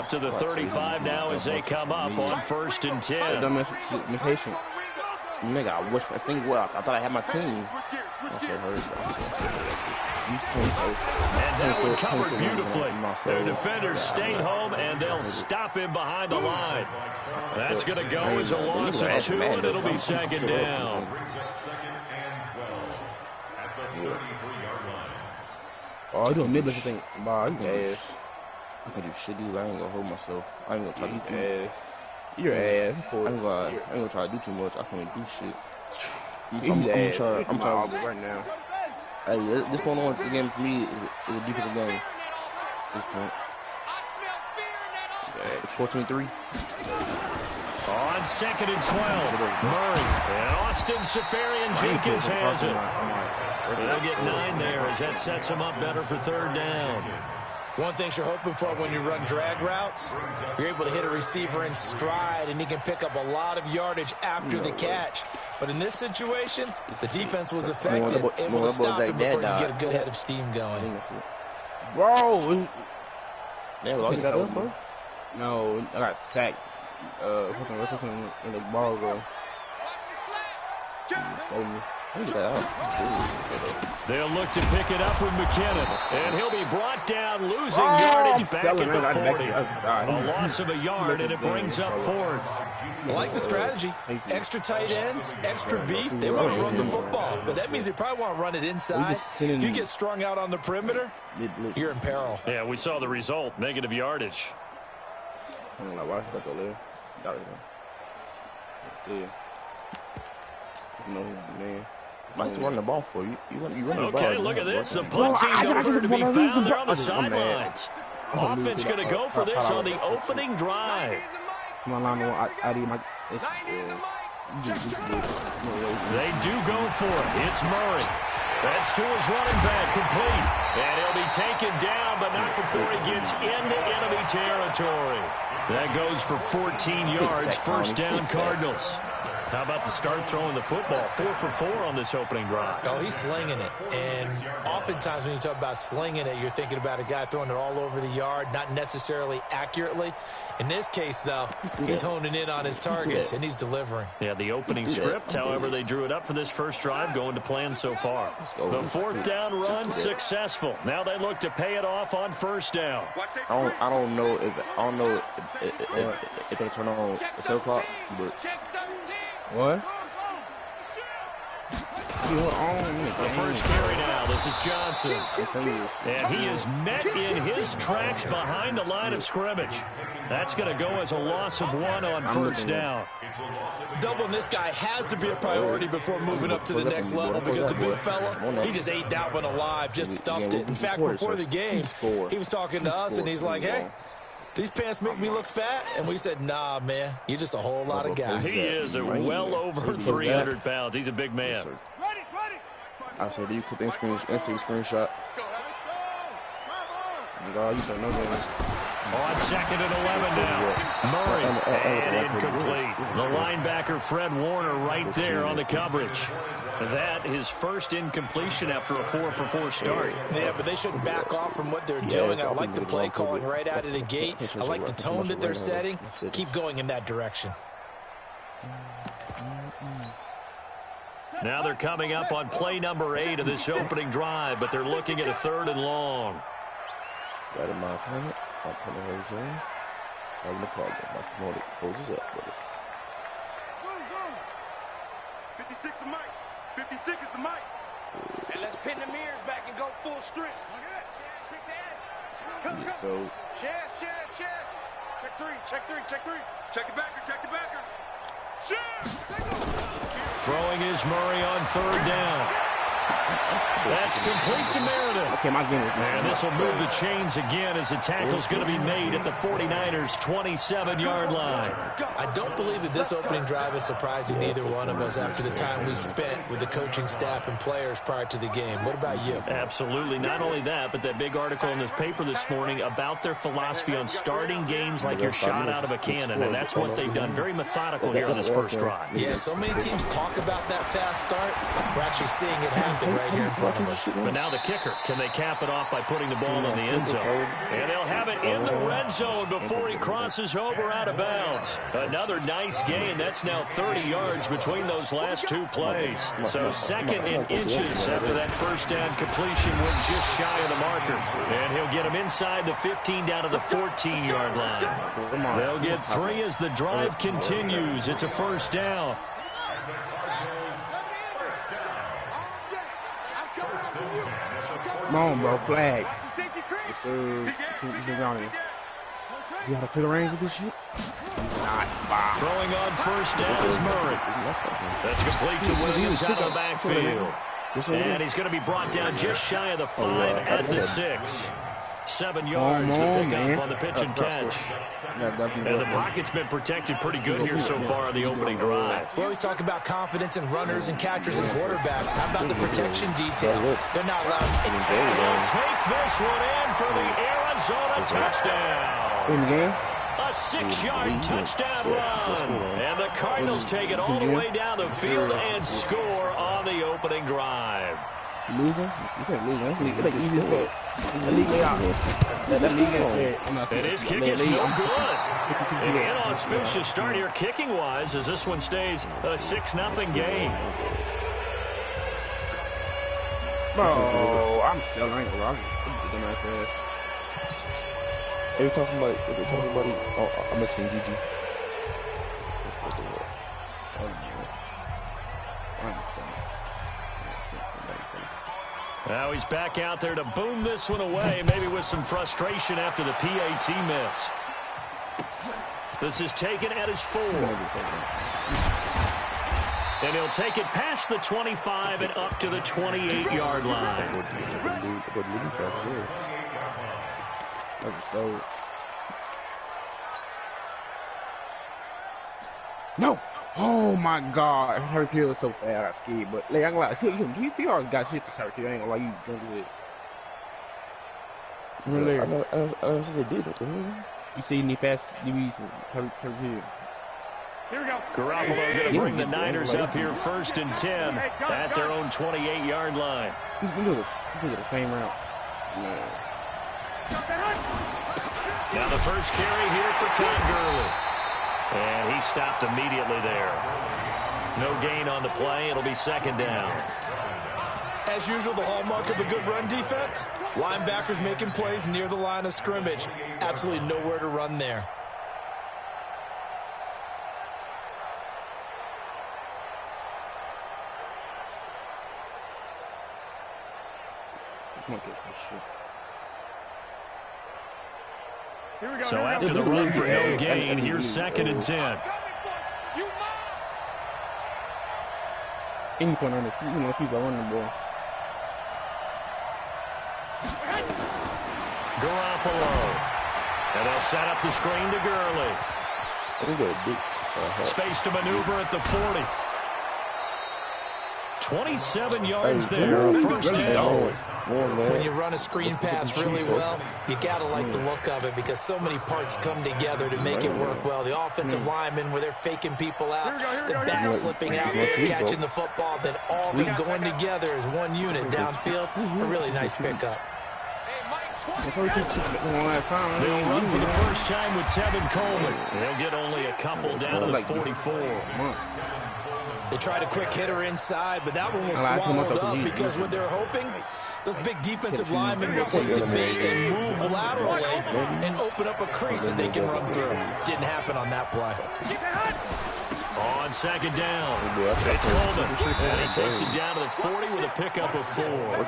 up to the 35 now as they come up on 1st and 10. Be patient. Nigga, I wish I think well. I thought I had my team. And that one covered beautifully. Their defenders stayed home, and they'll stop him behind the line. That's going to go as a loss of 2, and it'll be 2nd down. Oh, you doing mid-list thing? Nah, you ass. I can do shit, dude. I ain't gonna hold myself. I ain't gonna try to do ass. Your ass. I ain't gonna try to do too much. I can't do shit. I'm trying right now. Hey, this going on the game for me is a defensive game. At this point. It's 14-3. On 2nd and 12, Murray and Austin Safarian-Jenkins has it. They'll get 9 there as that sets them up better for 3rd down. One thing you're hoping for when you run drag routes, you're able to hit a receiver in stride, and he can pick up a lot of yardage after the catch. But in this situation, the defense was effective, able to stop him before you get a good head of steam going. Bro! No, I got sacked. Fucking in the ball go. They'll look to pick it up with McKinnon, and he'll be brought down, losing yardage back at the 40. A loss of a yard, and it brings up 4th. I like the strategy. Extra tight ends, extra beef. They want to run the football, but that means they probably want to run it inside. If you get strung out on the perimeter, you're in peril. Yeah, we saw the result, negative yardage. I don't know why I got there. Got it. See. No, man. I just run the ball for you. You run the ball. Okay, look at this. The punt team nowhere to be found there on the sidelines. Offense going to go for this on the opening drive. Come on, I need my. They do go for it. It's Murray. That's to his running back, complete. And he'll be taken down, but not before he gets into enemy territory. That goes for 14 yards, 1st down Cardinals. How about the start throwing the football? 4 for 4 on this opening drive. Oh, he's slinging it. And oftentimes when you talk about slinging it, you're thinking about a guy throwing it all over the yard, not necessarily accurately. In this case, though, he's honing in on his targets, and he's delivering. Yeah, the opening script, however, they drew it up for this first drive, going to plan so far. The 4th down run successful. Now they look to pay it off on 1st down. I don't know if they turn on the 7 o'clock, but what? The first carry now. This is Johnson. And he is met in his tracks behind the line of scrimmage. That's going to go as a loss of 1 on 1st down. Doubling this guy has to be a priority before moving up to the next level, because the big fella, he just ate that one alive, just stuffed it. In fact, before the game, he was talking to us, and he's like, hey, these pants make me look fat? And we said, nah, man, you're just a whole lot of guy. He is well over 300 pounds. He's a big man. I said, do you clip instant screenshot? God, you don't know that. On 2nd and 11 now. Murray, and incomplete. The linebacker, Fred Warner, right there on the coverage. That his first incompletion after a 4 for 4 start. Yeah, but they shouldn't back off from what they're doing. I like the play calling right out of the gate. I like the tone that they're setting. Keep going in that direction. Now they're coming up on play number 8 of this opening drive, but they're looking at a 3rd and long. Got in my opponent. My opponent has zone. Solving the problem. My opponent closes up with it. 56 the mic. 56 is the mic. And let's pin the mirrors back and go full strength. Come. Chest. Check 3. Check the backer. Throwing is Murray on 3rd down. That's complete to Meredith. Okay, my game is and this will move the chains again as the tackle's going to be made at the 49ers' 27-yard line. I don't believe that this opening drive is surprising neither one of us after the time we spent with the coaching staff and players prior to the game. What about you? Absolutely. Not only that, but that big article in the paper this morning about their philosophy on starting games like you're shot out of a cannon, and that's what they've done. Very methodical here on this first drive. Yeah, so many teams talk about that fast start. We're actually seeing it happen right here in front of us. But now the kicker. Can they cap it off by putting the ball in the end zone? And they'll have it in the red zone before he crosses over out of bounds. Another nice gain. That's now 30 yards between those last two plays. So second in inches after that first down completion went just shy of the marker. And he'll get him inside the 15 down to the 14-yard line. They'll get 3 as the drive continues. It's a first down. Come on, bro. Flag. Yes, sir. You got to feel the range of this shit? Throwing on first down is Murray. That's complete to Williams out of the backfield. And he's going to be brought down just shy of the 5 at the 6. 7 yards to pick up on the pitch and catch. And the pocket's been protected pretty good here so far on the opening drive. We always talk about confidence in runners and catchers and quarterbacks. How about the protection detail? They're not allowed. They'll take this one in for the Arizona touchdown. In the game? A 6-yard touchdown run. And the Cardinals take it all the way down the field and score on the opening drive. Losing? You can't lose. That's the easiest way. The league out. And his kick is no good. An inauspicious start here kicking-wise as this one stays a 6-0 game. Bro, I'm selling. I ain't gonna lie. I'm just right there. Every time somebody, I'm mentioning GG. Now he's back out there to boom this one away, maybe with some frustration after the PAT miss. This is taken at his 4. And he'll take it past the 25 and up to the 28-yard line. No! Oh my God! Tyreek Hill is so fast. I got scared, but like, I ain't gonna lie. He already got shit for Tyreek Hill. I ain't gonna lie. You drunk with it. Really? I don't say they did. What the hell? You see any fast DBs for Tyreek Hill? Here we go. Garoppolo going to bring the Niners up here 1st and 10 at their own 28-yard line. We do the same route. Now the first carry here for Todd Gurley. And he stopped immediately there. No gain on the play. It'll be 2nd down. As usual, the hallmark of a good run defense, linebackers making plays near the line of scrimmage. Absolutely nowhere to run there. So after the run for no gain, here's 2nd and 10. Any point on this, she's a running ball. Garoppolo. And they'll set up the screen to Gurley. Space to maneuver at the 40. 27 yards there, first down. When you run a screen pass really well, you got to like the look of it because so many parts come together to make it work well. The offensive linemen, where they're faking people out, the back slipping out there, catching the football, then all of them going together as one unit downfield. A really nice pickup. They'll run for the first time with Tevin Coleman. They'll get only a couple down to the 44. They tried a quick hitter inside, but that one was swallowed up because what they're hoping, those big defensive linemen will take the bait and move laterally and open up a crease that they can run through. Didn't happen on that play. On 2nd down, it's Coleman, and he takes it down to the 40 with a pickup of 4.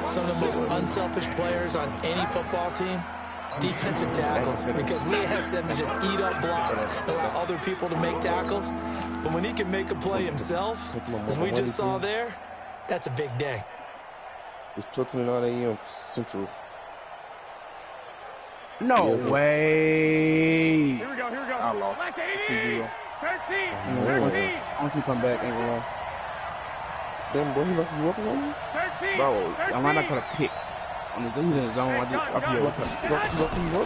Some of the most unselfish players on any football team, defensive tackles, because we ask them to just eat up blocks and allow other people to make tackles. But when he can make a play himself, as we just saw there, that's a big day. It's 12:29 a.m. Central. No way. Here we go. I lost. 13. I want you to come back, ain't gonna lie. Damn, boy, you walking on me? 13. Bro, I'm not gonna pick. I'm in the zone. I just up here. Looking to throw.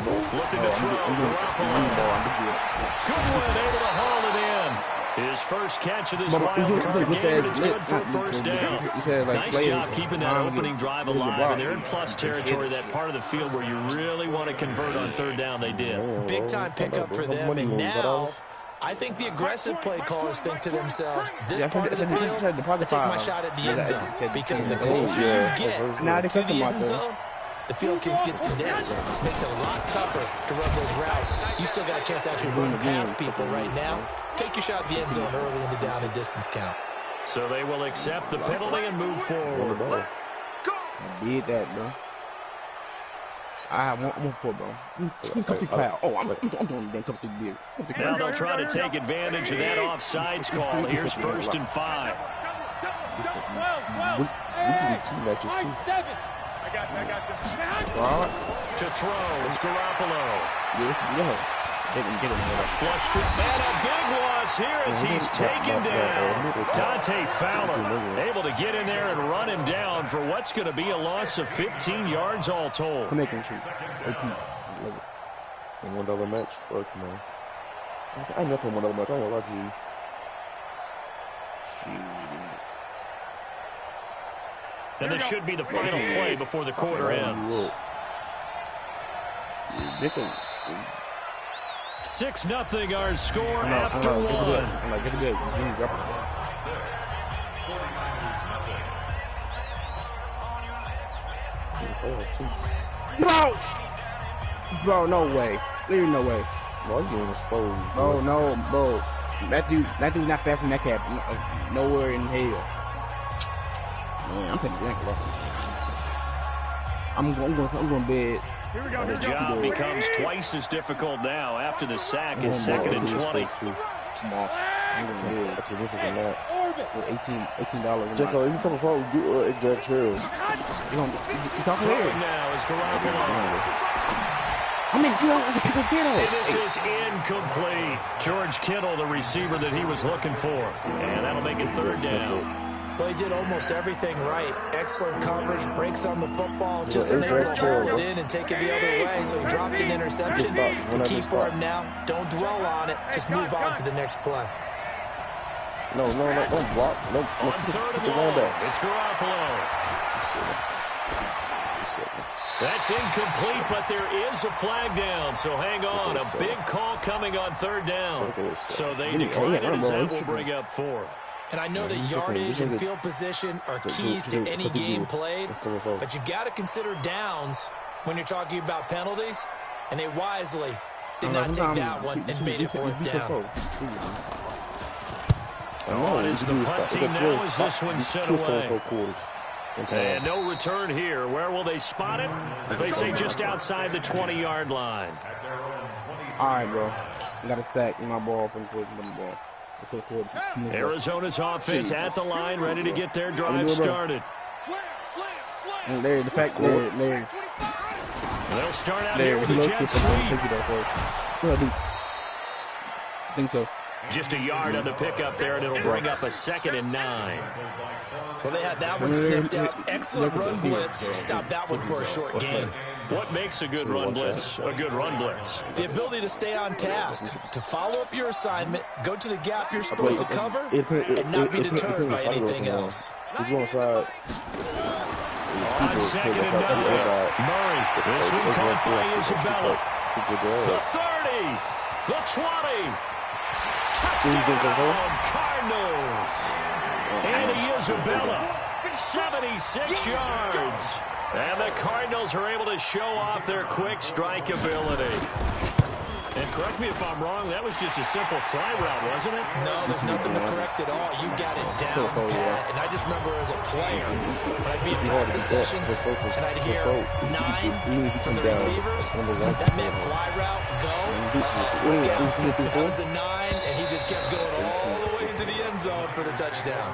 Goodwin able to haul it in. His first catch of this wild card game, and it's good for a first down. Nice job keeping that opening drive alive, and they're in plus territory, that part of the field where you really want to convert on third down. They did. Big-time pickup for them, and now I think the aggressive play callers think to themselves, this part of the field, I take my shot at the end zone, because the closer you get to the end zone, the field gets condensed. Makes it a lot tougher to run those routes. You still got a chance to actually run past people right now. Take your shot at the end zone early in the down and distance count. So they will accept the penalty and move forward. Did that, bro. I have one for, bro. Oh, I'm doing the cup of beer. Now they'll try to take advantage of that offsides call. Here's 1st and 5. We can do 2 matches too. To throw, it's Garoppolo. Yeah. Flush straight, man, a big loss here as he's taken down. Dante Fowler able to get in there and run him down for what's going to be a loss of 15 yards all told. $1 match? Fuck, man. I'm not playing $1 match. I ain't gonna lie to you. And this should be the final play before the quarter ends. 6-0 our score after one. Bro, no way. There's no way. Bro, you getting exposed. Bro, no, bro. That dude's not faster than that cat. Nowhere in hell. Man, I'm taking the ankle off. I'm going to bed. The job becomes twice as difficult now after the sack. It's 2nd and 20. Small. I'm going to bed. That's significant that. $18. Jacob, you coming forward, do exact trail. You talking Throwing now is Garoppolo. I mean, it's a pickle Kittle. And this is incomplete. George Kittle, the receiver that he was looking for. And that'll make it 3rd down. Well, he did almost everything right. Excellent coverage, breaks on the football, just unable to hold it in and take it the other way, so he dropped an interception. The key for him now, don't dwell on it, just move on to the next play. No, don't block. No, on 3rd and long, it's Garoppolo. That's incomplete, but there is a flag down, so hang on. A big call coming on 3rd down. So they decline it, as that will bring up 4th. And I know that yardage and field position are keys to any game played, but you've got to consider downs when you're talking about penalties, and they wisely did not take that one and made it 4th down. On is the punt team now as this one set away. And no return here. Where will they spot it? They say just outside the 20-yard line. All right, bro. I got a sack in my ball from the ball. Arizona's offense at the line, ready to get their drive started. And Larry, the fact Larry. They'll start out here with a jet sweep. I think so. Just a yard on the pickup there, and it'll bring up a 2nd and 9. Well, they had that one sniffed out. Excellent run blitz. Stop that one for a short gain. What makes a good run blitz a good run blitz? The ability to stay on task, to follow up your assignment, go to the gap you're supposed to cover, and not be deterred by anything else. He's on the side. On 2nd and 9, Murray. This one caught by Isabella. The 30, the 20. Touchdown, Cardinals. Andy Isabella, 76 yards. And the Cardinals are able to show off their quick strike ability. And correct me if I'm wrong, that was just a simple fly route, wasn't it? No, there's nothing to correct at all. You got it down, Pat. And I just remember as a player, when I'd be at practice sessions, and I'd hear 9 from the receivers. That meant fly route, go. That was the 9, and he just kept going all the way into the end zone for the touchdown.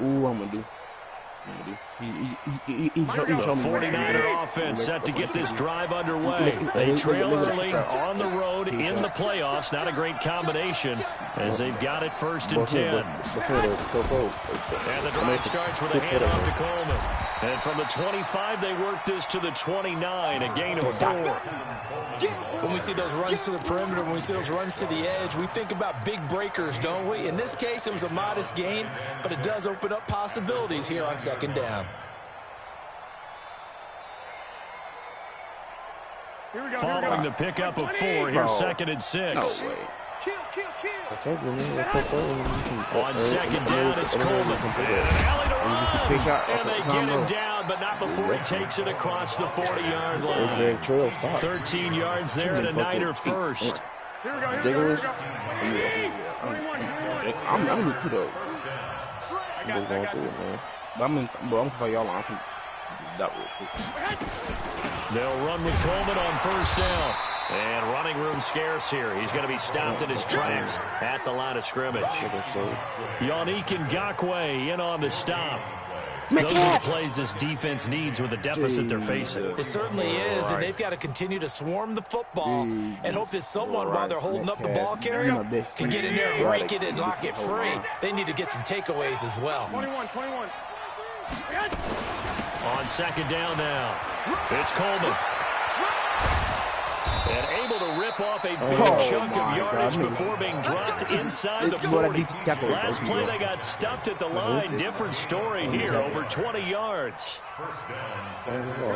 Ooh, I'm gonna do. The 49er offense set to get this drive underway. They trail early on the road in the playoffs. Not a great combination as they've got it 1st and 10. And the drive starts with a handoff to Coleman. And from the 25, they work this to the 29, a gain of 4. When we see those runs to the perimeter, when we see those runs to the edge, we think about big breakers, don't we? In this case, it was a modest gain, but it does open up possibilities here on 2nd down. Following the pickup of 4, here's 2nd and 6. No way. On 2nd down, it's Coleman. And an alley to run. And they get him down, but not before he takes it across the 40-yard line. 13 yards there and a Niner first. I'm with you though. I'm going through it, man. But I'm for y'all. I think that will. They'll run with Coleman on 1st down. And running room scarce here. He's going to be stopped in his tracks at the line of scrimmage. Yannick Ngakoue in on the stop. Those are the plays this defense needs with the deficit they're facing. It certainly is, and they've got to continue to swarm the football and hope that someone, while they're holding up the ball carrier, can get in there and break it and lock it free. They need to get some takeaways as well. 21. On 2nd down now, it's Coleman. And able to rip off a big chunk of yardage before being dropped inside the 40. Last play, they got stuffed at the line. Different story here, over 20 yards.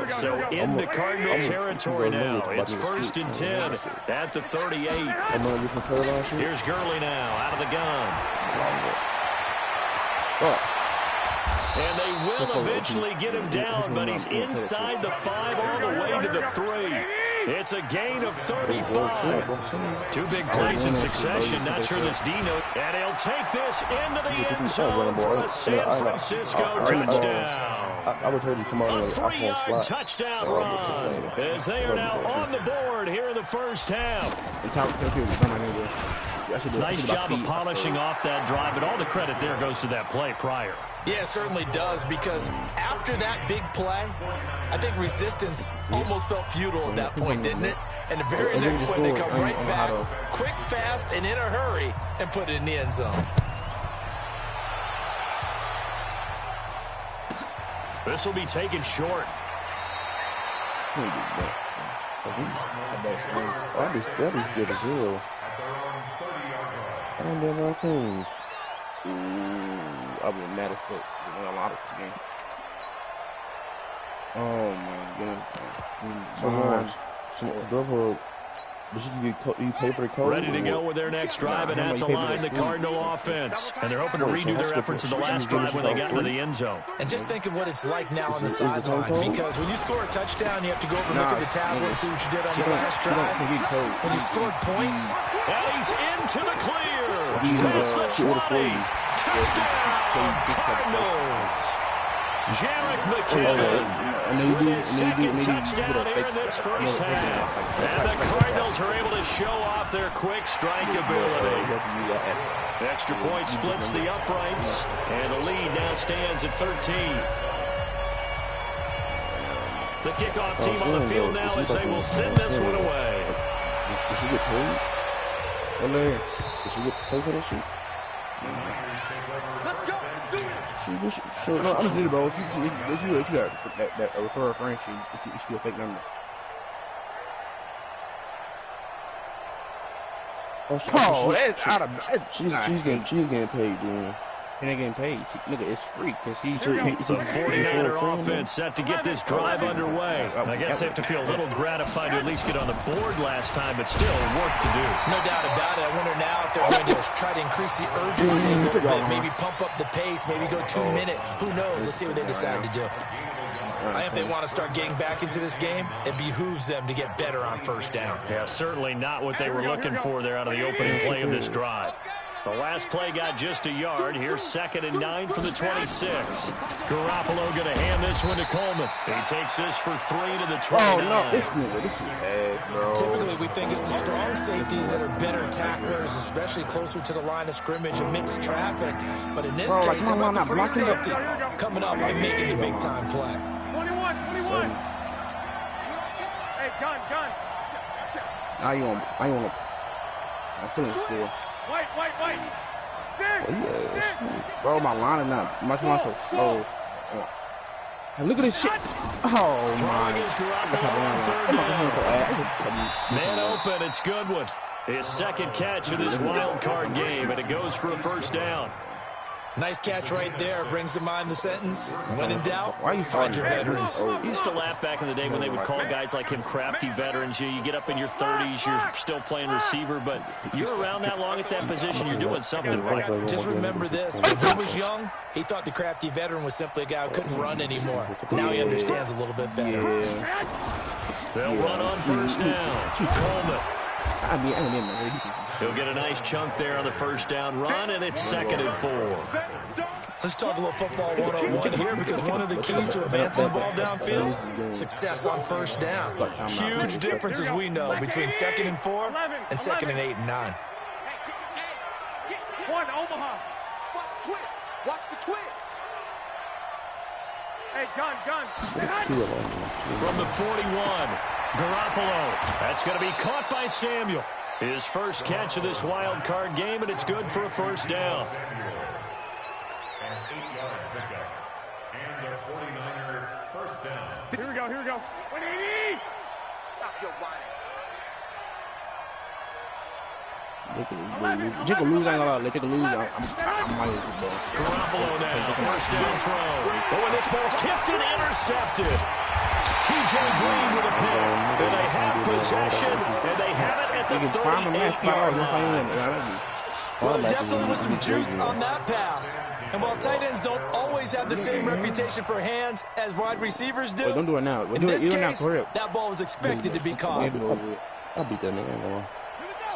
So into Cardinal territory now. It's 1st and 10 at the 38. Here's Gurley now out of the gun. And they will eventually get him down, but he's inside the 5 all the way to the 3. It's a gain of 35. 2 big plays in succession. Not sure this Dino. And he'll take this into the end zone for a San Francisco touchdown. I would tell you, come on, a 3-yard touchdown run as they are now on the board here in the 1st half. Nice job of polishing off that drive, but all the credit there goes to that play prior. Yeah, it certainly does, because after that big play, I think resistance almost felt futile at that point, didn't it? And the very next play, they come right back, quick, fast, and in a hurry, and put it in the end zone. This will be taken short. That is good as well. And then Raccoons. I've been mad as fuck. A lot of the game. Oh my god. Some you pay for the code. Ready to go with their next drive, and at the line, the Cardinal offense. And they're hoping to redo their efforts in the last drive when they got into the end zone. And just think of what it's like now on the sideline, because when you score a touchdown, you have to go over and look at the tablet and see what you did on the last drive. When you scored points, and he's into the clear. That's the 20. Touchdown, Cardinals. Jarek McKinnon with his 2nd touchdown here in this 1st half. And the Cardinals are able to show off their quick strike ability. Extra point splits the uprights, and the lead now stands at 13. The kickoff team on the field now as they will send this one away. Did she get paid? Did she get paid for that shit? No, I'm just bro. If you that refer a friend, you still fake number. She's getting paid, dude. She ain't getting paid. Nigga, it's free because the 49er offense set to get this drive underway. I guess they have to feel a little gratified to at least get on the board last time, but still work to do. No doubt about it. I wonder now if they're going to try to increase the urgency a little bit, maybe pump up the pace, maybe go 2-minute. Who knows? Let's see what they decide to do. If they want to start getting back into this game, it behooves them to get better on 1st down. Yeah, certainly not what they were looking for there out of the opening play of this drive. The last play got just a yard. Here's 2nd and 9 from the 26. Garoppolo going to hand this one to Coleman. He takes this for 3 to the 29. Oh, no. This is bad, bro. Typically, we think it's the strong safeties that are better tacklers, especially closer to the line of scrimmage amidst traffic. But in this case, how about the free safety coming up and making the big-time play? 21. Hey, gun. I ain't want to. I'm feeling still. Wait. Bro, my line is not. My line so slow. And look at this shit. Oh, my. Man open, it's Goodwin. His 2nd catch of this wild card game, and it goes for a 1st down. Nice catch right there. Brings to mind the sentence, when in doubt, find your veterans. Used to laugh back in the day when they would call guys like him crafty veterans. You get up in your 30s, you're still playing receiver, but you're around that long at that position, you're doing something right. Just remember this. When he was young, he thought the crafty veteran was simply a guy who couldn't run anymore. Now he understands a little bit better. They'll run on 1st down. Coleman. He'll get a nice chunk there on the 1st down run, and it's 2nd and 4. Let's talk a little football 101 here, because one of the keys to advancing the ball downfield, success on 1st down. Huge difference, as we know, between 2nd and 4 and 2nd and 8 and 9. One, Omaha. Watch the twist. Hey, gun. From the 41, Garoppolo. That's going to be caught by Samuel. His 1st catch of this wild card game, and it's good for a 1st down. Here we go. 180. Stop your whining. They can lose. I'm Garoppolo now, 1st down throw. Oh, and this ball's tipped and intercepted. T.J. Green with a pick. And they have possession, and they have it at the 38-yard line. Well, there definitely was some juice on that pass. And while tight ends don't always have the same reputation for hands as wide receivers do, don't do it now. in this case, that ball was expected to be caught. I'll beat that nigga.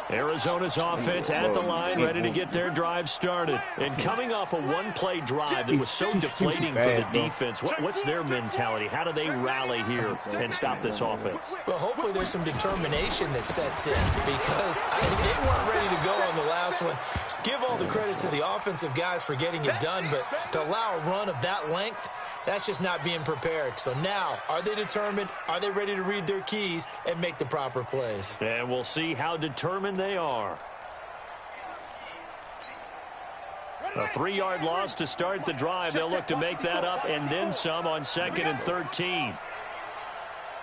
Arizona's offense at the line, ready to get their drive started. And coming off a one-play drive that was so deflating for the defense, what's their mentality? How do they rally here and stop this offense? Well, hopefully there's some determination that sets in, because they weren't ready to go on the last one. Give all the credit to the offensive guys for getting it done, but to allow a run of that length, that's just not being prepared. So now, are they determined? Are they ready to read their keys and make the proper plays? And we'll see how determined they are. A 3-yard loss to start the drive. They'll look to make that up and then some on 2nd and 13.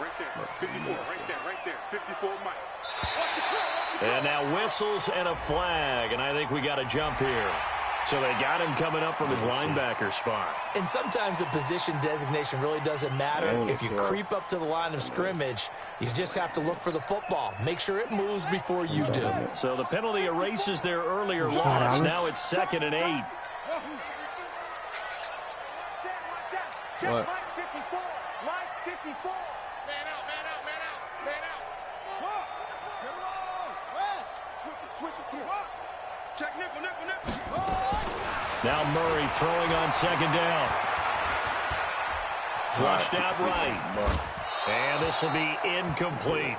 Right there, 54, right there, 54 Mike. And now whistles and a flag, and I think we got a jump here. So they got him coming up from his linebacker spot. And sometimes the position designation really doesn't matter. If you creep up to the line of scrimmage, you just have to look for the football. Make sure it moves before you do. So the penalty erases their earlier loss. Now it's 2nd and 8. What? Mike 54. Man out. Switch it, kid. Check nickel. Now Murray throwing on 2nd down. Flushed out right. And this will be incomplete.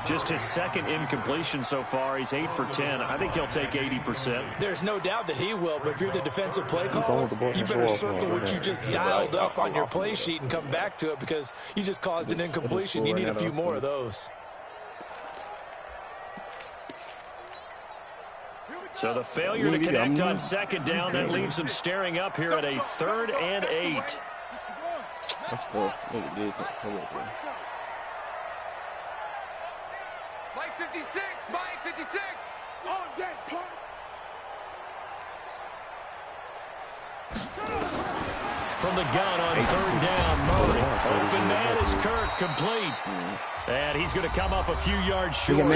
Just his 2nd incompletion so far. He's 8 for 10. I think he'll take 80%. There's no doubt that he will, but if you're the defensive play caller, you better circle what you just dialed up on your play sheet and come back to it, because you just caused an incompletion. You need a few more of those. So the failure to connect on 2nd down, that leaves him staring up here at a 3rd and 8. Let's go. Mike 56. On deck, punt. From the gun on 3rd down, Murray. Open man is Kirk, complete. And he's going to come up a few yards short.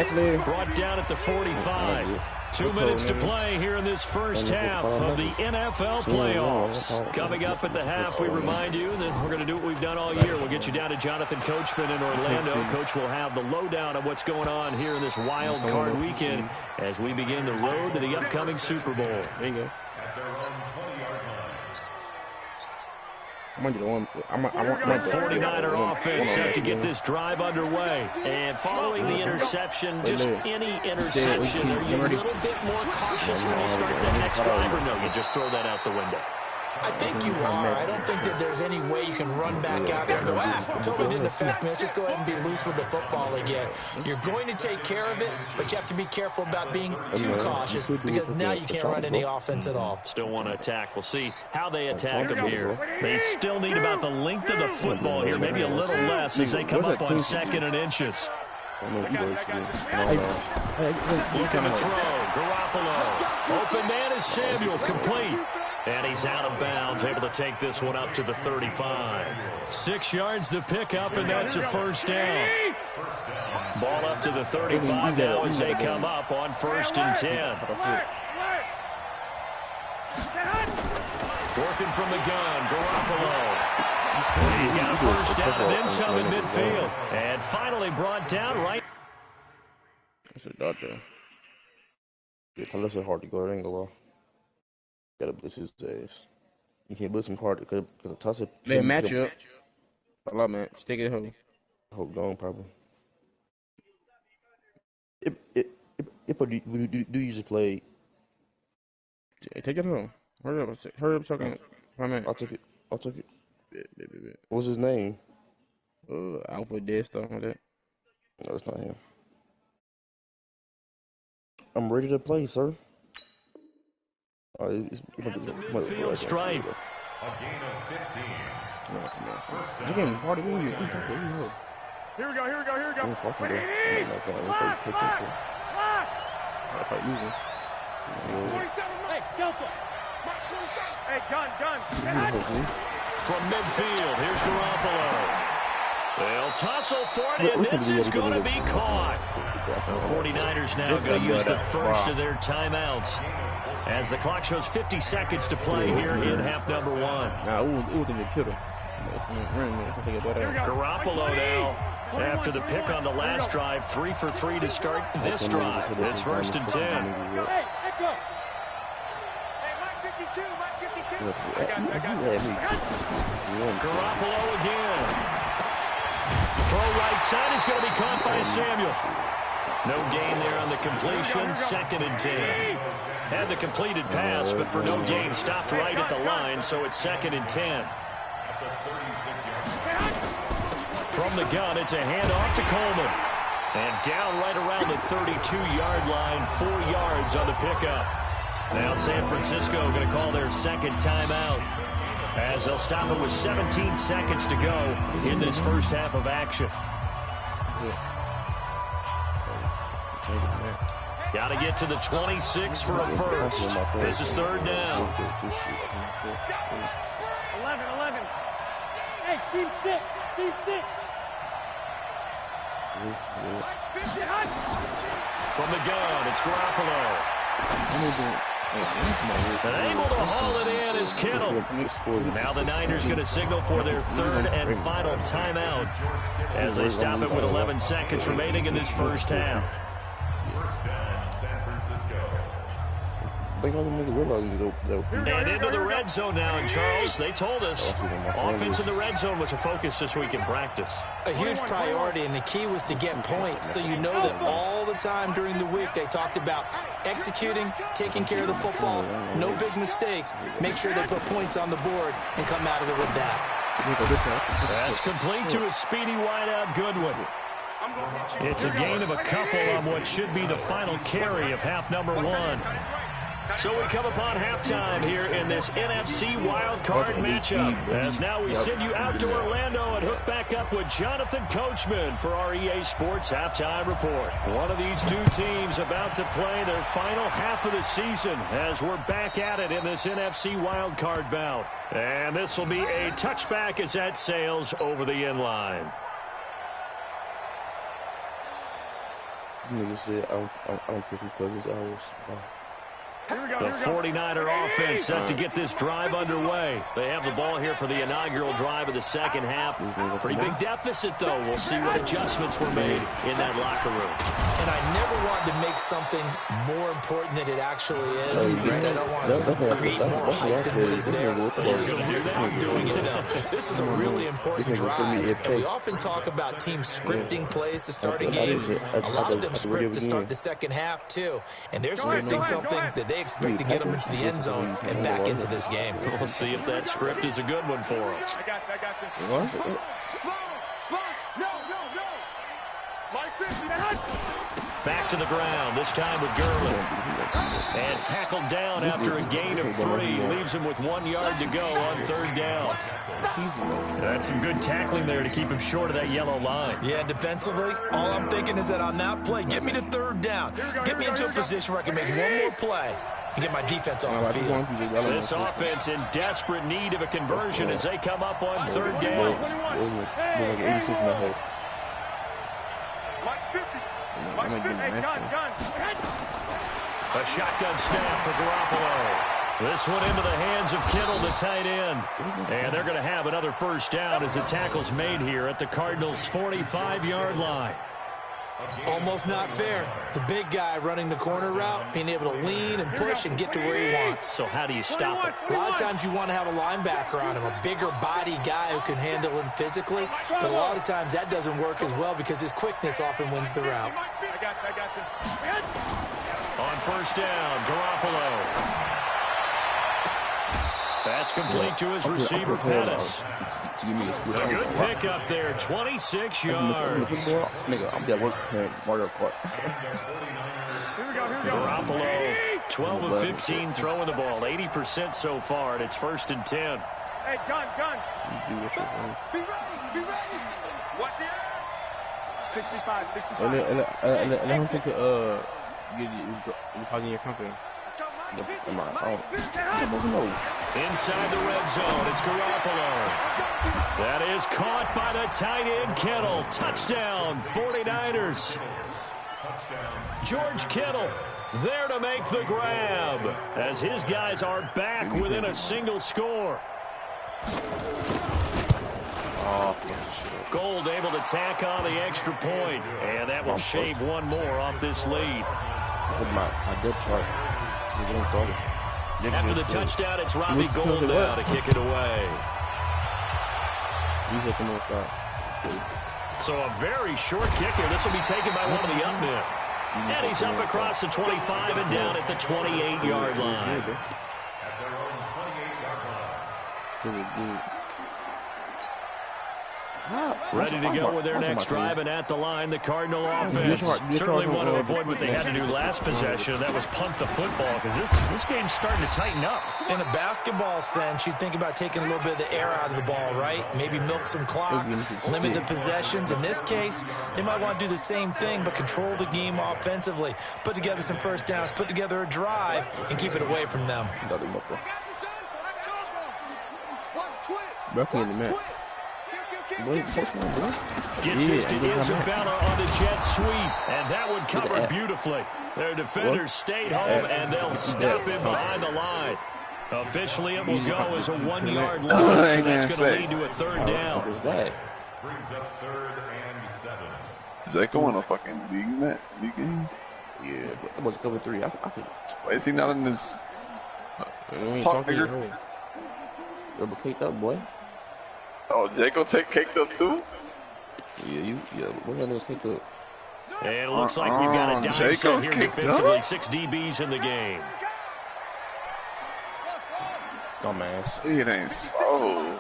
Brought down at the 45. 2 minutes to play here in this first half of the NFL playoffs. Coming up at the half, we remind you that we're going to do what we've done all year. We'll get you down to Jonathan Coachman in Orlando. Coach will have the lowdown of what's going on here in this wild card weekend as we begin the road to the upcoming Super Bowl. There you go. I'm 49er offense set to get this drive underway. And following the interception, just any interception, are you a little bit more cautious when you start that next drive, or no, you just throw that out the window? I think you are. I don't think that there's any way you can run back out there and go, totally didn't affect me. Let's just go ahead and be loose with the football again. You're going to take care of it, but you have to be careful about being too cautious because now you can't run any offense at all. Still want to attack. We'll see how they attack them here. They still need about the length of the football here, maybe a little less as they come up on 2nd and inches. Looking to throw. Garoppolo. Open man is Samuel. Complete. And he's out of bounds, able to take this one up to the 35. 6 yards the pickup, and that's a first down. Ball up to the 35 now as they come up on 1st and 10. Working from the gun, Garoppolo. He's got a first down and then some in midfield. And finally brought down right. That's a doctor. Yeah, tell us it's hard to go. It ain't gonna lie. Gotta blitz his ass. You can't blitz him hard because a toss-up. They match up. A lot, man. Stick it home. Hold on, probably. If do you usually play? Take it home. Hurry up, so I can. I'll take it. What's his name? Alpha Dead stuff like that. No, it's not him. I'm ready to play, sir. It's midfield stripe. A gain of 15. You getting party with you. Here we go. I'm talking to him. Hey, Delta. Hey, gun. From midfield, here's Garoppolo. They'll tussle for it, and this is going to be caught. The 49ers now going to use the first of their timeouts as the clock shows 50 seconds to play here in half number 1. Garoppolo now, after the pick on the last drive, 3 for 3 to start this drive. It's 1st and 10. Hey, Echo. Hey, Mike 52. Garoppolo again. Throw right side is going to be caught by Samuel. No gain there on the completion. 2nd and 10. Had the completed pass, but for no gain, stopped right at the line, so it's 2nd and 10. From the gun, it's a handoff to Coleman. And down right around the 32-yard line, 4 yards on the pickup. Now San Francisco going to call their 2nd timeout as they'll stop it with 17 seconds to go in this first half of action. Got to get to the 26 for a first. This is 3rd down. 11. Hey, team 6. From the gun, it's Garoppolo. And able to haul it in is Kittle. Now the Niners going to signal for their 3rd and final timeout as they stop it with 11 seconds remaining in this first half. And into the red zone now, and Charles, they told us offense in the red zone was a focus this week in practice. A huge priority, and the key was to get points, so you know that all the time during the week they talked about executing, taking care of the football, no big mistakes, make sure they put points on the board and come out of it with that. That's complete to a speedy wideout Goodwin. It's a gain of a couple on what should be the final carry of half number 1. So we come upon halftime here in this NFC wildcard matchup. As now we send you out to Orlando and hook back up with Jonathan Coachman for our EA Sports Halftime Report. One of these two teams about to play their final half of the season as we're back at it in this NFC wildcard bout. And this will be a touchback as that sails over the end line. Nigga said, I don't care because it's ours. The 49er offense set to get this drive underway. They have the ball here for the inaugural drive of the second half. Pretty big deficit, though. We'll see what adjustments were made in that locker room. And I never wanted to make something more important than it actually is. Right? I don't want to create more hype than what is there. This is I'm doing it, though. This is a really important drive. And we often talk about teams scripting plays to start a game. A lot of them script to start the second half, too. And they're scripting something that they expect to get them into the end zone and back into this game. We'll see if that script is a good one for them. I got this. What? No. Like 50, that's... Back to the ground, this time with Gurley. And tackled down after a gain of 3. Leaves him with 1 yard to go on third down. That's some good tackling there to keep him short of that yellow line. Yeah, defensively, all I'm thinking is that on that play, get me to third down. Get me into a position where I can make one more play and get my defense off the field. This offense in desperate need of a conversion as they come up on third down. A shotgun snap for Garoppolo. This one into the hands of Kittle, the tight end. And they're going to have another first down as the tackle's made here at the Cardinals' 45-yard line. Almost not fair. The big guy running the corner route, being able to lean and push and get to where he wants. So how do you stop it? A lot of times you want to have a linebacker on him, a bigger body guy who can handle him physically. But a lot of times that doesn't work as well because his quickness often wins the route. I got this. On first down, Garoppolo. That's complete to his receiver, Pettis. A good pickup there, 26 yards. Nigga, I'm at work playing Mario Kart. Garoppolo, 12 of 15 throwing the ball, 80% so far, and it's 1st and 10. Hey, gun. Be ready. Watch the air. 65. And I don't think you're talking your company. Inside the red zone, it's Garoppolo. That is caught by the tight end, Kittle. Touchdown, 49ers. George Kittle there to make the grab as his guys are back within a single score. Gold able to tack on the extra point, and that will shave one more off this lead. I did try. After the touchdown, it's Robbie Gould now to kick it away. So a very short kicker. This will be taken by one of the up men. And he's up across the 25 and down at the 28-yard line. Ready to go with their next drive, and at the line, the Cardinal offense. Certainly want to avoid what they had to do last possession. That was punt the football, because this game's starting to tighten up. In a basketball sense, you think about taking a little bit of the air out of the ball, right? Maybe milk some clock, limit the possessions. In this case, they might want to do the same thing, but control the game offensively. Put together some first downs, put together a drive, and keep it away from them. Gets this to Isabella on the jet sweep, and that one covered beautifully. Their defenders stayed home, and they'll stop him behind the line. Officially, it will go as a 1-yard loss, so that's going to lead to a third down. What is that? Is that going a fucking league game? Yeah, that was cover 3. Why is he not in this? Talk, nigga. Double caked up, boy. Oh, Jacob take caked up too? Yeah, we're gonna do caked up. And it looks like we've got a dime set here defensively. 6 DBs in the game. Dumbass. It ain't so.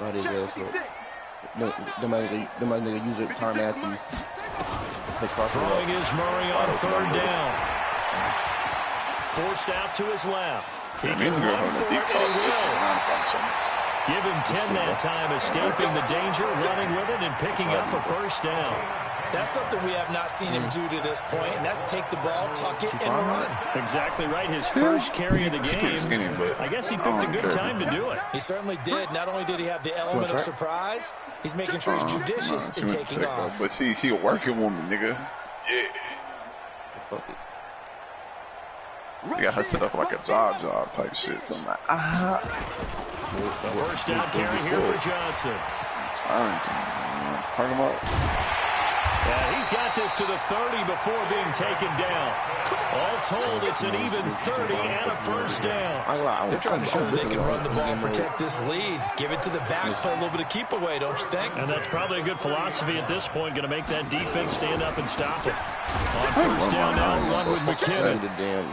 That is ass up. They might use it time after you. Throwing is Murray on third down. Forced out to his left. He can run for it, and he will. Give him 10 that time, escaping the danger, running with it, and picking up a first down. That's something we have not seen him do to this point, and that's take the ball, tuck it, and run. Exactly right. His first carry of the game. I guess he picked a good time to do it. He certainly did. Not only did he have the element of surprise, he's making sure he's judicious in taking off. But she a working woman, nigga. Yeah. Fuck it. You got her set up like a job type shit. So I'm like, First down carry here for Johnson. Park him up. Yeah, he's got this to the 30 before being taken down. All told, it's an even 30 and a first down. They're trying to show that they can run the ball and protect this lead. Give it to the backs, play a little bit of keep away, don't you think? And that's probably a good philosophy at this point, going to make that defense stand up and stop it. On first down now, run with McKinnon.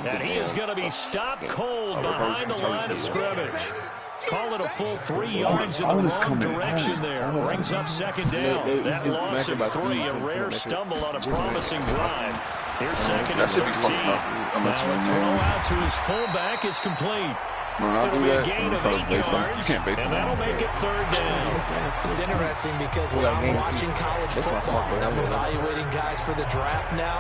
And he is going to be stopped cold behind the line of scrimmage. Call it a full 3 yards in the wrong direction there. Brings up second down. That loss of 3, a rare stumble on a promising drive. Here's second and 13. Now a throw out to his fullback is complete. It'll be a gain of 8 yards, and that'll make it third down. It's interesting because when I'm watching college football and I'm evaluating guys for the draft now,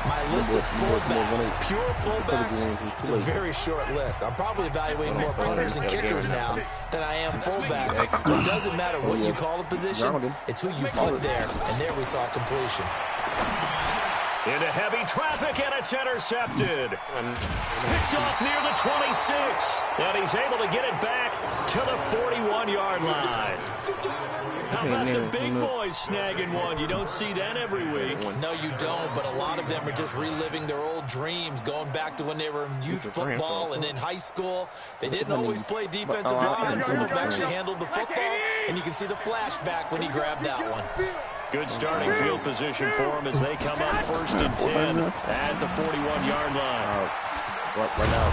my list of fullbacks, pure fullbacks, it's a very short list. I'm probably evaluating more punters and kickers now than I am fullbacks. It doesn't matter what you call a position, it's who you put there, and there we saw completion. Into heavy traffic, and it's intercepted. Picked off near the 26, and he's able to get it back to the 41-yard line. How about the big boys snagging one? You don't see that every week. No, you don't, but a lot of them are just reliving their old dreams, going back to when they were in youth football and in high school. They didn't always play defensive line. Some of them actually handled the football, and you can see the flashback when he grabbed that one. Good starting field position for them as they come up first and 10 at the 41-yard line. Right now,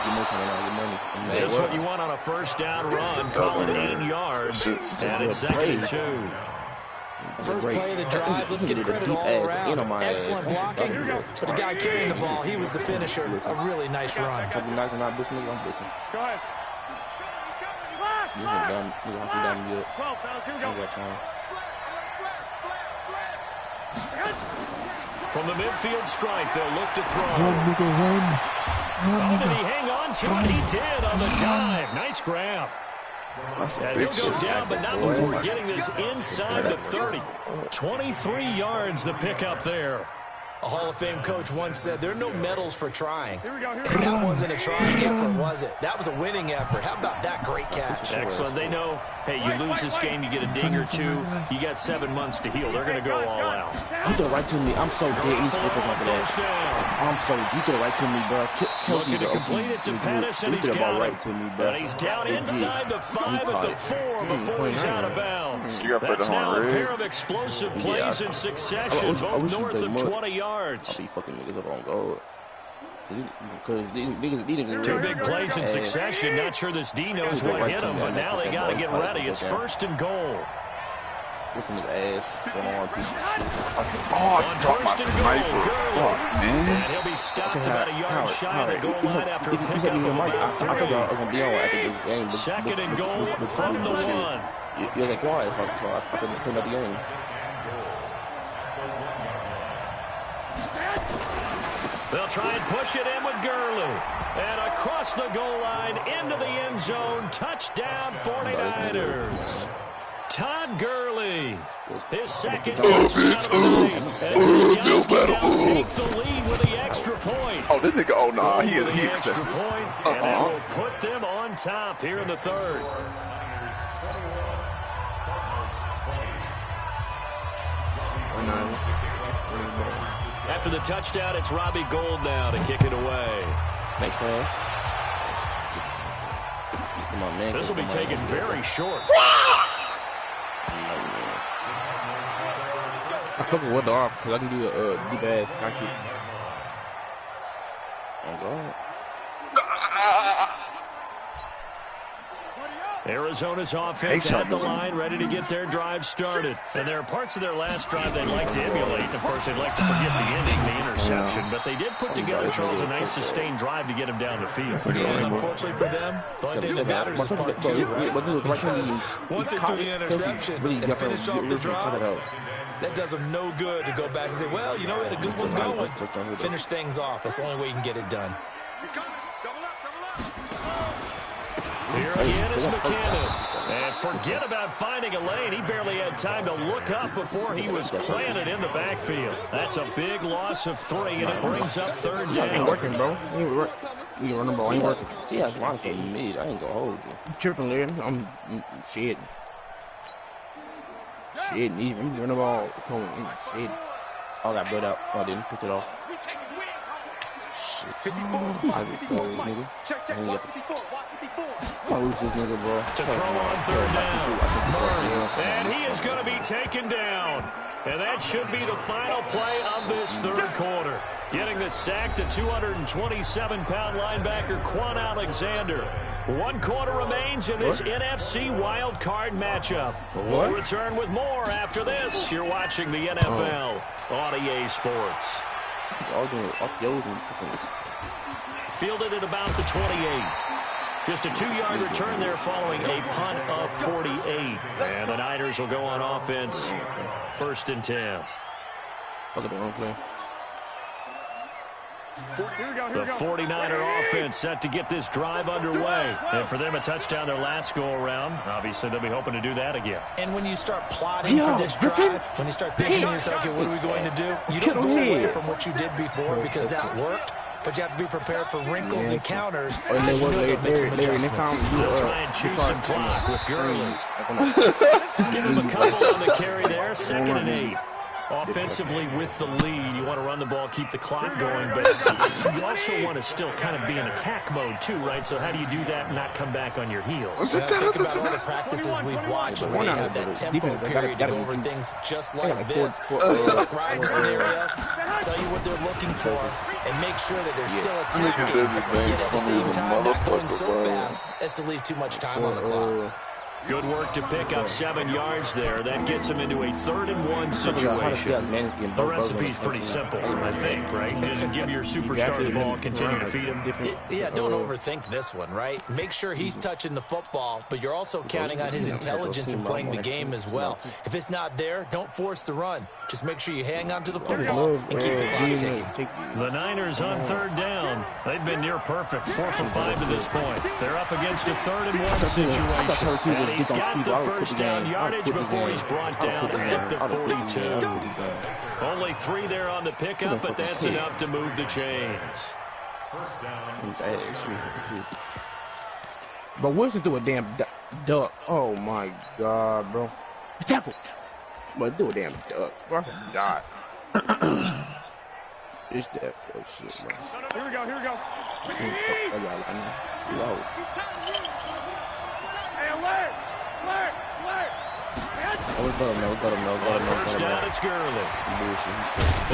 get money. Just what you want on a first down run. Call it 8 yards, and it's second and 2. First play of the drive, let's give credit all around. Excellent blocking, but the guy carrying the ball, he was the finisher. A really nice run. Go ahead. From the midfield stripe, they'll look to throw. Oh, did he hang on to it? He did on the dive. Nice grab. And he'll go down, but not before getting this inside the 30. 23 yards the pickup there. A Hall of Fame coach once said, there are no medals for trying. That wasn't a trying effort, was it? That was a winning effort. How about that great catch? Excellent. They know, hey, you lose this game, you get a ding or two. You got 7 months to heal. They're going to go all out. You throw right to me. I'm so dead. He's over there. I'm so. You throw right to me, bro. Looking to complete it to Pettis, and he's got right to me, bro. And he's down inside the 5 at the 4 before he's out of bounds. That's now a pair of explosive plays in succession, both north of 20 yards. I'll be fucking niggas up on goal. Because these 2 big plays in succession. Not sure this D knows what hit him, but now they got to get ready. It's first and goal. Listen to the ass. I dropped my sniper. Fuck, man. And he'll be stopped about a yard shy of the goal line after a pickup of about 3. Second and goal from the 1. You're like, why? So I couldn't put the game. They'll try and push it in with Gurley. And across the goal line, into the end zone. Touchdown, 49ers. Todd Gurley, his second touchdown of the night. As these guys can now take the lead with the extra point. Oh, this nigga, oh, nah, he excessive. And that will put them on top here in the third. After the touchdown, it's Robbie Gould now to kick it away. Thanks, man. Come on, man. This will be taken very short. I fuck with the off because I can do a deep ass high kick. Oh, God. Arizona's offense at the line, ready to get their drive started. And there are parts of their last drive they'd like to emulate. Of course, they'd like to forget the ending, the interception. But they did put together, Charles, a nice sustained drive to get him down the field. Yeah, unfortunately for them, the only thing that matters is part 2, right? Because once they threw the interception and finished off the drive, that does them no good to go back and say, well, you know, we had a good one going. Finish things off. That's the only way you can get it done. Here again is McKinnon. And forget about finding a lane. He barely had time to look up before he was planted in the backfield. That's a big loss of 3, and it brings up third down. Ain't working, bro. You run the ball, ain't working. See, that's why I'm so mid. I ain't gonna hold you. You tripping, Larry. I'm shit. Shit, he's running the ball. Shit. Oh, I got built out. Oh, I didn't pick it off. Shit. I just throw this nigga. I lose this nigga, bro. To throw on third down. And he is going to be taken down. And that should be the final play of this third quarter. Getting the sack to 227-pound linebacker Quan Alexander. 1 quarter remains in this NFC wild card matchup. We'll return with more after this. You're watching the NFL on EA Sports. Fielded at about the 28. Just a 2-yard return there following a punt of 48. And the Niners will go on offense. 1st and 10. Look at the wrong play. The 49er offense set to get this drive underway. And for them, a touchdown their last go-around. Obviously, they'll be hoping to do that again. And when you start plotting for this drive, when you start thinking to yourself, okay, what are we going to do? You don't go away from what you did before because that worked. But you have to be prepared for wrinkles and counters. Because you know they'll make some adjustments. They'll try and choose some clock with Gurley. Give him a couple on the carry there. 2nd and 8. Offensively with the lead, you want to run the ball, keep the clock going, but you also want to still kind of be in attack mode too, right? So how do you do that and not come back on your heels? Think about all the practices we've watched where they have that tempo period to go over things just like this. Describe the scenario, tell you what they're looking for, and make sure that they're still attacking, yet at the same time not going so fast as to leave too much time on the clock. Good work to pick up 7 yards there. That gets him into a 3rd and 1 situation. The recipe's pretty simple, I think, right? Just give your superstar the ball, continue to feed him. Yeah, don't overthink this one, right? Make sure he's touching the football, but you're also counting on his intelligence in playing the game as well. If it's not there, don't force the run. Just make sure you hang on to the football and keep the clock ticking. The Niners on 3rd down. They've been near perfect, 4 for 5 to this point. They're up against a 3rd and 1 situation. And he's got the 1st down yardage before he's brought down at the 42. Only 3 there on the pickup, but that's enough to move the chains. But Wilson threw a damn duck. Oh my God, bro. Tackle. But do a damn duck. Bro, I died. It's that fuck shit, bro. Here we go. Hey, alert! Got him. First down, it's Gurley.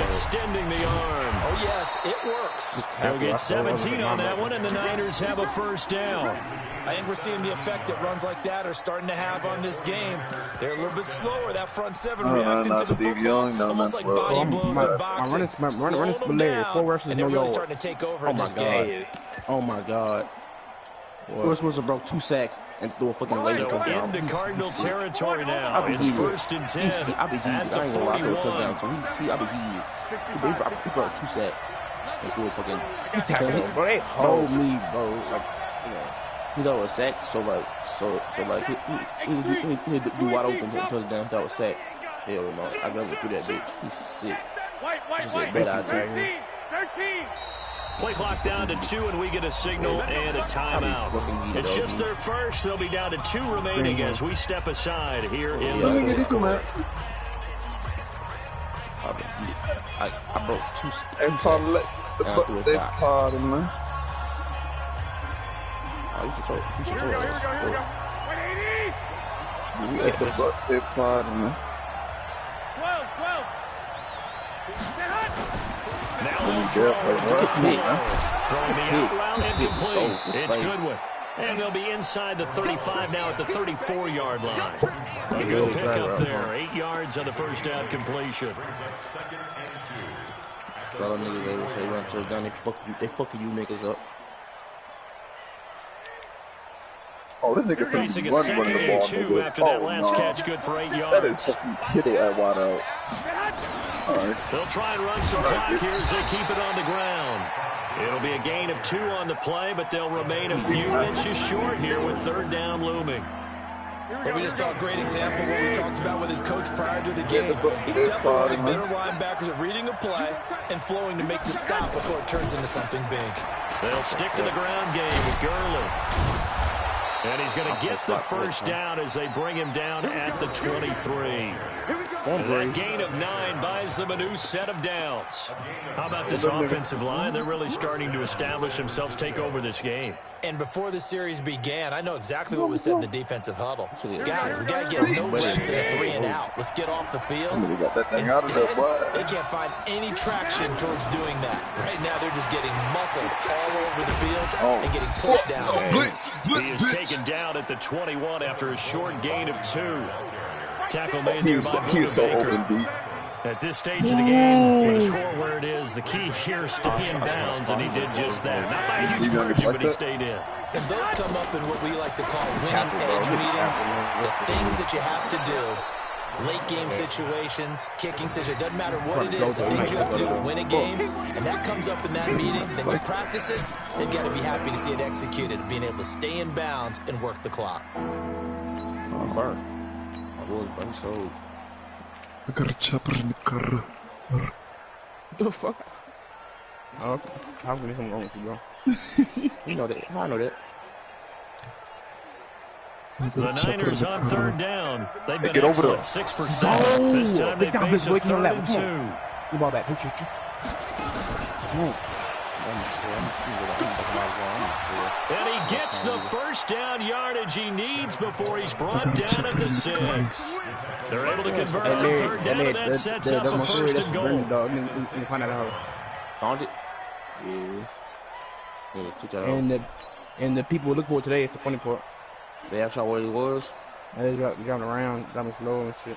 Extending the arm. Oh, yes, it works. They'll get 17 on that one, and the Niners have a 1st down. I think we're seeing the effect that runs like that are starting to have on this game. They're a little bit slower. That front 7 reacting to the Steve football. Young, Almost like body blows in boxing. My running malaria, 4 rushes, and no they're really yard. starting to take over in this game. Oh my God. Wilson broke 2 sacks and threw a fucking lane. So into Cardinal territory now. It's 1st and 10 at the 41. He broke 2 sacks and threw a fucking. Hold me, bro. Like, he got a sack, so he do wide open touchdown without a sack. Hell no, I'd rather do that bitch. He's sick. Just a bad idea. 13. Play clock down to 2, and we get a signal and a timeout. It's just their first. They'll be down to 2 remaining as we step aside here in the fourth. I broke 2. They pardon me. You should throw Here we this. go. 180. They pardon me. 12. Now we'll throw. Throwing the out route incomplete. It's Goodwin. And they'll be inside the 35 now at the 34-yard line. A good pickup there. 8 yards on the 1st down completion. So all them niggas they run touchdown, they fucking you niggas up. Oh, this nigga Facing a running 2nd the and ball. 2 after that last catch, good for 8 yards. That is fucking kitty at wide out. All right. They'll try and run some clock here as they keep it on the ground. It'll be a gain of 2 on the play, but they'll remain a few inches short here with 3rd down looming. But we just saw a great example of what we talked about with his coach prior to the game. He's definitely one of the better linebackers at reading a play and flowing to make the stop before it turns into something big. They'll stick to the ground game with Gurley. And he's going to get the first down as they bring him down at the 23. And that gain of 9 buys them a new set of downs. How about this offensive line? They're really starting to establish themselves, take over this game. And before the series began, I know exactly what was said in the defensive huddle. Guys, we got to get no less than a 3 and out. Let's get off the field. Instead, they can't find any traction towards doing that. Right now, they're just getting muscled all over the field and getting pushed down. He is taken down at the 21 after a short gain of 2. Tackle made there by Baker. At this stage of the game, with the score where it is, the key here is stay in bounds, and he did just that. Not by a huge margin, but he stayed in. And those come up in what we like to call winning edge meetings. The things that you have to do. Late game situations, kicking situations, doesn't matter what it is, the things you have to do to win a game, and that comes up in that meeting, then you practice it, they've got to be happy to see it executed, being able to stay in bounds and work the clock. I got a chopper in the car. What the fuck? Oh, how can something wrong with you, bro? You know that. I know that. The Niners on 3rd down. They've been excellent. 6 for 7. This time they face a 3rd and 2. You ball back. Come on. And he gets the first down yardage he needs before he's brought down at the 6. They're able to convert on 3rd down, and that sets up a 1st and goal. Found it. Yeah. And the people look for it today. It's the funny part. They asked out what it was. They got around, got me slow and shit.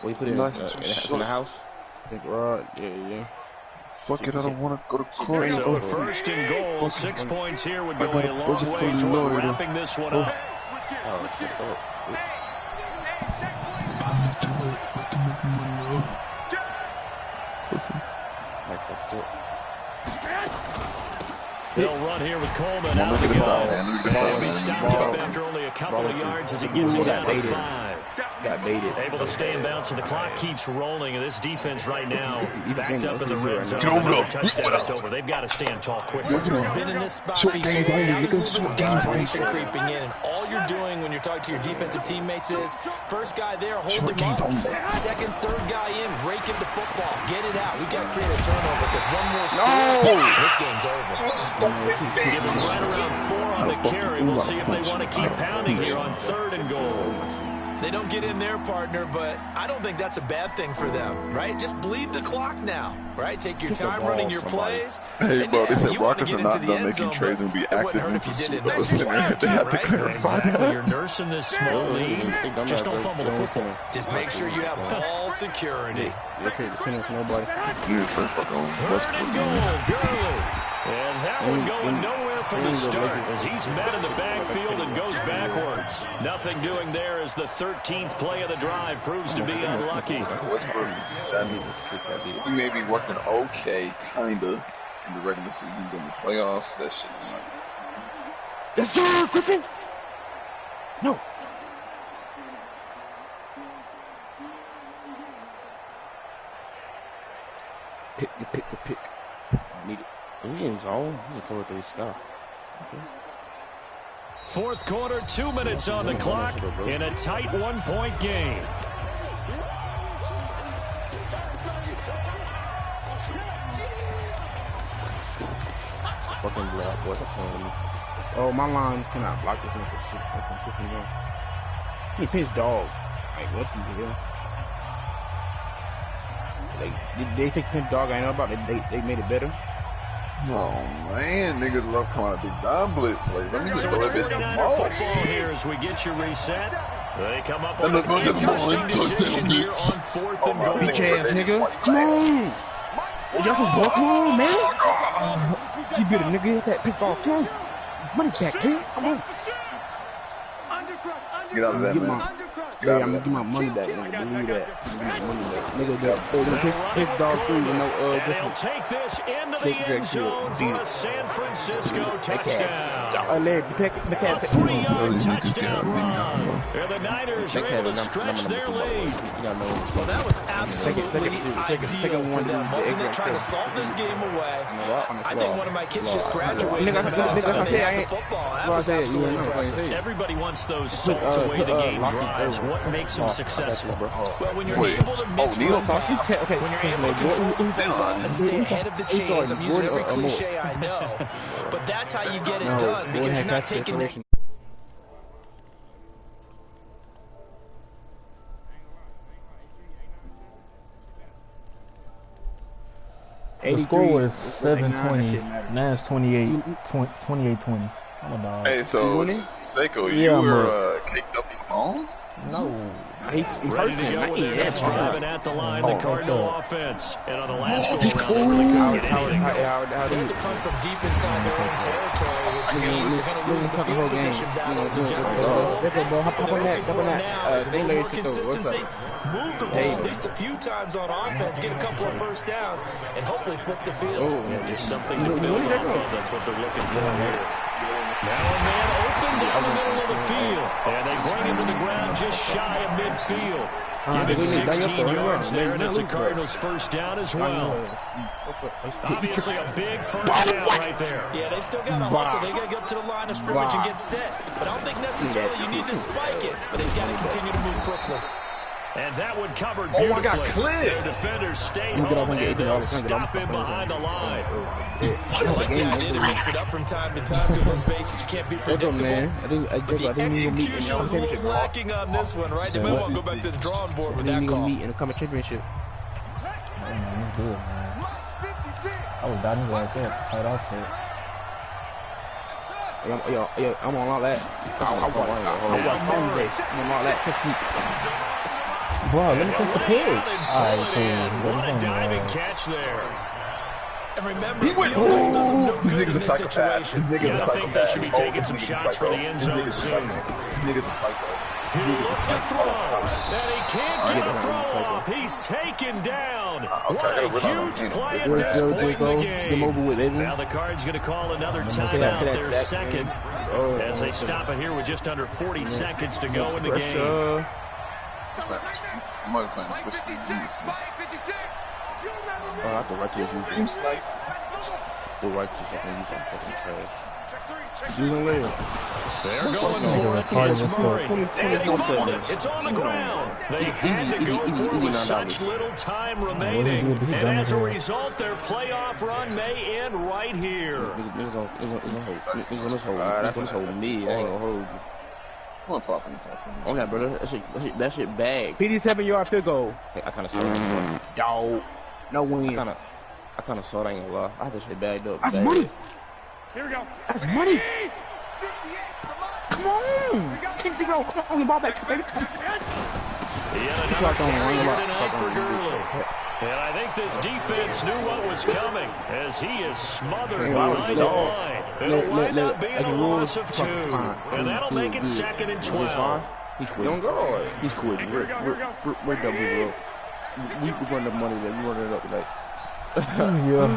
What you put it in the house? I think yeah. Fuck it, I don't want to go to court. So 1st and goal, 6 points here would go a long way toward wrapping this one up. Oh, shit. They'll run here with Coleman out of the ball. He'll be stopped up after only a couple of yards as he gets it down to 5. Got baited. Able to stay in bounds, so the clock keeps rolling, and this defense right now backed up in the red zone. Another touchdown, it's over. They've got to stand tall quickly. Been in this spot before. Desperation creeping in, and all you're doing when you're talking to your defensive teammates is first guy there, hold him up. Second, third guy in, rake him the football, get it out. We got to create a turnover because one more steal, this game's over. Give him right around 4 on the carry. We'll see if they want to keep pounding here on 3rd and goal. They don't get in their partner, but I don't think that's a bad thing for them, right? Just bleed the clock now, right? Take your time running your plays. Hey, bro, they said Rockets are not done making trades and be active in pursuit. They have to clarify that. You're nursing this small lead. Just don't fumble the football. Just make sure you have ball security. Nobody. 3rd and goal, Gurley. And that one going nowhere from the start as he's met in the backfield and goes backwards. Nothing doing there as the 13th play of the drive proves to be unlucky. He may be working okay, kinda, in the regular season, but in the playoffs, that shit is like... Yes, sir, Griffin! No. Pick. I need it. He's in zone. He's coming through his sky. Okay. 4th quarter, 2 minutes on the clock in a tight 1-point game. Fucking block, boys. Oh, my lines cannot block this nigga. He pissed dog. Like, what the hell? Like, they take the dog I know about. They made it better. Oh man, niggas love coming out big dime blitz. Like, let me just So go it's at this the 49er most. football here as we get you reset. They come up with an interesting decision here on 4th and goal. Bitch ass nigga. Come on. Y'all some walk on, man. You better nigga hit that pick ball. Come on. Money back, man. Come on. Get out of that, man. Yeah, I'm gonna get my money back, nigga. Believe that. Get my money back. Nigga, pick dog 3 with no, He'll take this into the end zone for a San Francisco touchdown. A 3-yard touchdown run. And the Niners are able to stretch their lead. Well, that was absolutely ideal for them, wasn't it? Trying to salt this game away. I think one of my kids just graduated from the football. That was absolutely impressive. Everybody wants those salt-away the game drives. What makes them successful? Well, when you're able to mix run pass, when you're able to control the ball and stay ahead of the chains, I'm using every cliche I know, but that's how you get it done because you're not taking it. The score was 7-20. Now it's 28-20. I'm a dog. Hey, so Zako, you were caked up your phone? No. Ready to go with their next driving at the line, the Cardinal offense. And on the last go-around, they really couldn't get anything going. They had to punt from deep inside their own territory, which means they're going to lose the field position battles in general. They more consistency, move the ball at least a few times on offense, get a couple of first downs, and hopefully flip the field. Just something to build off of. That's what they're looking for here. Now a man open down the middle of the field. And they bring him to the ground just shy of midfield. Give him 16 yards there, and it's a Cardinals first down as well. Obviously a big first down right there. Yeah, they still got to hustle. They got to get up to the line of scrimmage and get set. But I don't think necessarily you need to spike it, but they've got to continue to move quickly. And that one covered beautifully. I got clipped. Their defenders stayed home, and they'll stop him behind the line. I like the idea to mix it up from time to time because, let's face it, you can't be predictable. But the execution was a little lacking on this one, right? They may want to go back to the drawing board with that call. In the coming championship. That's good, man. I was done right there. Right off it. Yo, I'm on all that. I'm on all that. Bro, let me catch the pig. Alright, cool. What a diving catch there. And remember, He went, this nigga's a psychopath. This nigga's a I think they should be psychopath. taking some shots for the end zone soon. This nigga's a psycho. He looks to throw, and he can't get a throw off. He's taken down. What a huge play at this point in the game. Now the Cards going to call another timeout, their second, as they stop it here with just under 40 seconds to go in the game. I might be playing Twitch. I have to right to his Dream snipes. The right to fucking use some fucking trash. They're going for it. It's Murray. It's on the ground. They had to go for it with such little time remaining. And as a result, their playoff run may end right here. Niggas on this whole me. I ain't gonna hold you. I'm gonna pop in the test. Oh yeah, brother. That shit bag. 57-yard field goal. I kind of saw that. Dog. No win. I kind of saw that. I ain't gonna lie. I had that shit bagged up. That's money. Here we go. That's money. Come on. 10-0. Come on, the ball back, baby. Yet another carry here tonight for Gurley. And I think this defense knew what was coming as he is smothered behind the line. It'll wind up being a loss of 2. And that'll make it 2nd and 12. He's quitting. He's quitting. We're double rough. We run the money that we run it up today. Yeah.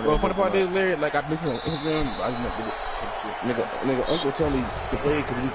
Well, funny part is, Larry, like I mentioned on Instagram, nigga, Uncle tell me to play because we